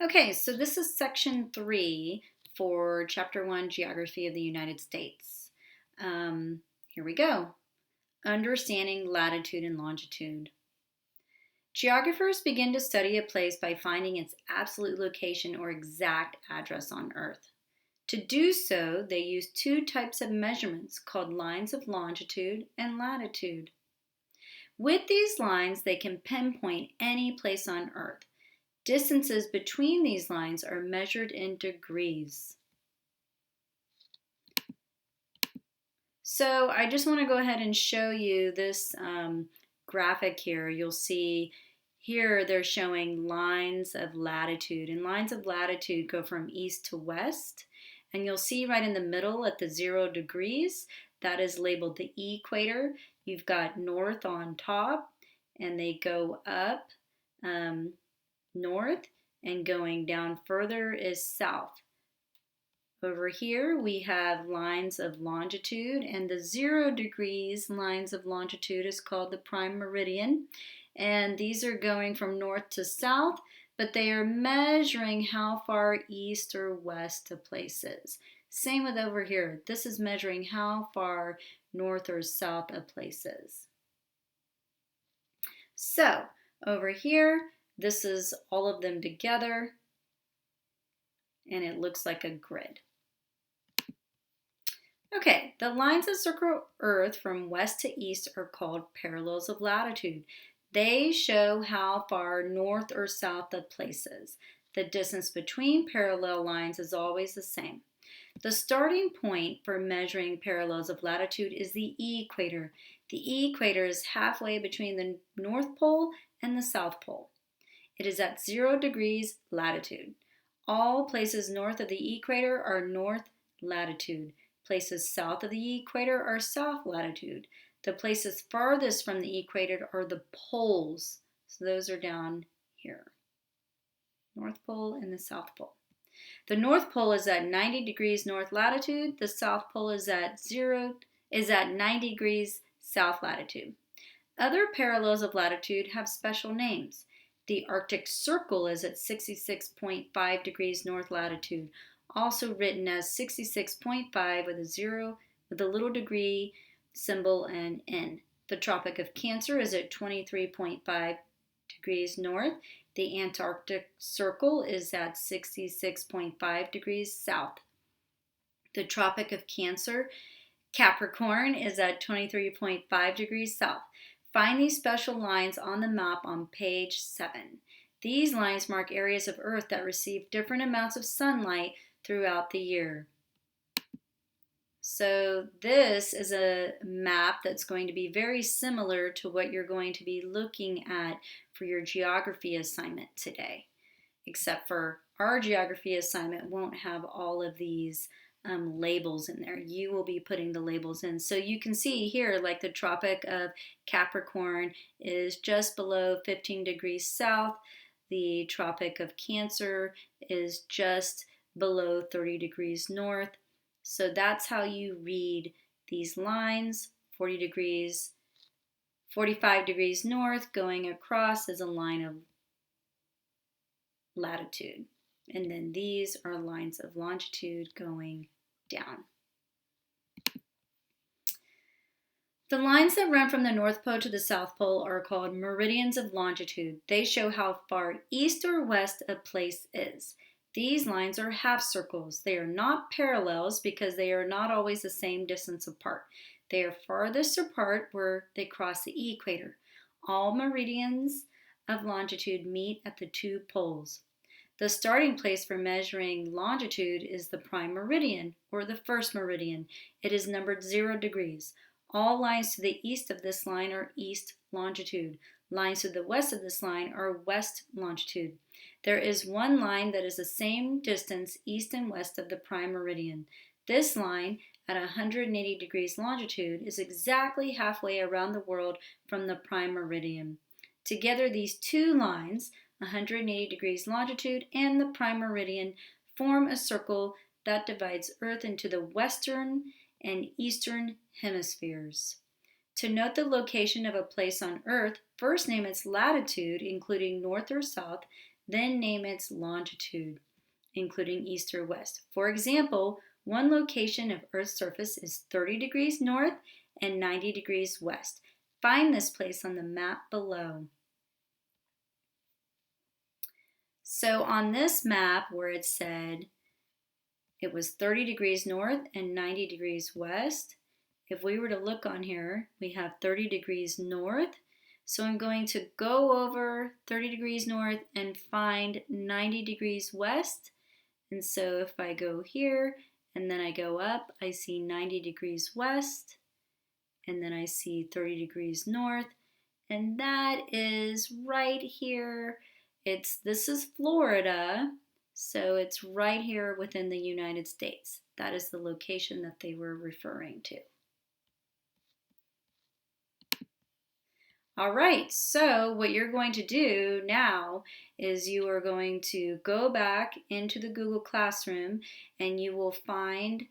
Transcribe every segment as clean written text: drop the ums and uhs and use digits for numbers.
Okay, so this is section 3 for chapter 1, Geography of the United States. Here we go. Understanding latitude and longitude. Geographers begin to study a place by finding its absolute location or exact address on Earth. To do so, they use two types of measurements called lines of longitude and latitude. With these lines, they can pinpoint any place on Earth. Distances between these lines are measured in degrees. So I just want to go ahead and show you this graphic here. You'll see here they're showing lines of latitude, and lines of latitude go from east to west. And you'll see right in the middle at the 0 degrees, that is labeled the equator. You've got north on top, and they go up north, and going down further is south. Over here we have lines of longitude, and the 0 degrees lines of longitude is called the prime meridian, and these are going from north to south, but they are measuring how far east or west a place is. Same with over here. This is measuring how far north or south a place is. So over here, this is all of them together, and it looks like a grid. Okay, the lines that circle Earth from west to east are called parallels of latitude. They show how far north or south a place is. The distance between parallel lines is always the same. The starting point for measuring parallels of latitude is the equator. The equator is halfway between the North Pole and the South Pole. It is at 0 degrees latitude. All places north of the equator are north latitude. Places south of the equator are south latitude. The places farthest from the equator are the poles. So those are down here. North Pole and the South Pole. The North Pole is at 90 degrees north latitude. The South Pole is at 90 degrees south latitude. Other parallels of latitude have special names. The Arctic Circle is at 66.5 degrees north latitude, also written as 66.5 with a 0 with a little degree symbol and N. The Tropic of Cancer is at 23.5 degrees north. The Antarctic Circle is at 66.5 degrees south. The Tropic of Cancer, Capricorn, is at 23.5 degrees south. Find these special lines on the map on page 7. These lines mark areas of Earth that receive different amounts of sunlight throughout the year. So this is a map that's going to be very similar to what you're going to be looking at for your geography assignment today, except for our geography assignment won't have all of these labels in there. You will be putting the labels in. So you can see here, like the Tropic of Capricorn is just below 15 degrees south. The Tropic of Cancer is just below 30 degrees north. So that's how you read these lines. 40 degrees, 45 degrees north going across is a line of latitude. And then these are lines of longitude going down. The lines that run from the North Pole to the South Pole are called meridians of longitude. They show how far east or west a place is. These lines are half circles. They are not parallels because they are not always the same distance apart. They are farthest apart where they cross the equator. All meridians of longitude meet at the two poles. The starting place for measuring longitude is the prime meridian, or the first meridian. It is numbered 0 degrees. All lines to the east of this line are east longitude. Lines to the west of this line are west longitude. There is one line that is the same distance east and west of the prime meridian. This line, at 180 degrees longitude, is exactly halfway around the world from the prime meridian. Together, these two lines, 180 degrees longitude and the prime meridian, form a circle that divides Earth into the western and eastern hemispheres. To note the location of a place on Earth, first name its latitude, including north or south, then name its longitude, including east or west. For example, one location of Earth's surface is 30 degrees north and 90 degrees west. Find this place on the map below. So on this map where it said it was 30 degrees north and 90 degrees west, if we were to look on here, we have 30 degrees north. So I'm going to go over 30 degrees north and find 90 degrees west. And so if I go here and then I go up, I see 90 degrees west, and then I see 30 degrees north, and that is right here. This is Florida, so it's right here within the United States. That is the location that they were referring to. All right, so what you're going to do now is you are going to go back into the Google Classroom and you will find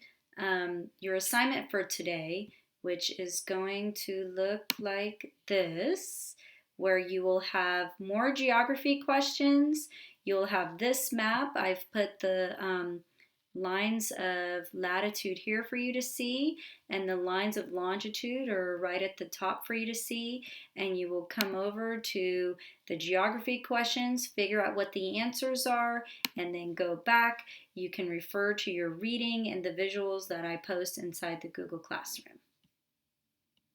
your assignment for today, which is going to look like this, where you will have more geography questions. You'll have this map. I've put the lines of latitude here for you to see, and the lines of longitude are right at the top for you to see. And you will come over to the geography questions, figure out what the answers are, and then go back. You can refer to your reading and the visuals that I post inside the Google Classroom.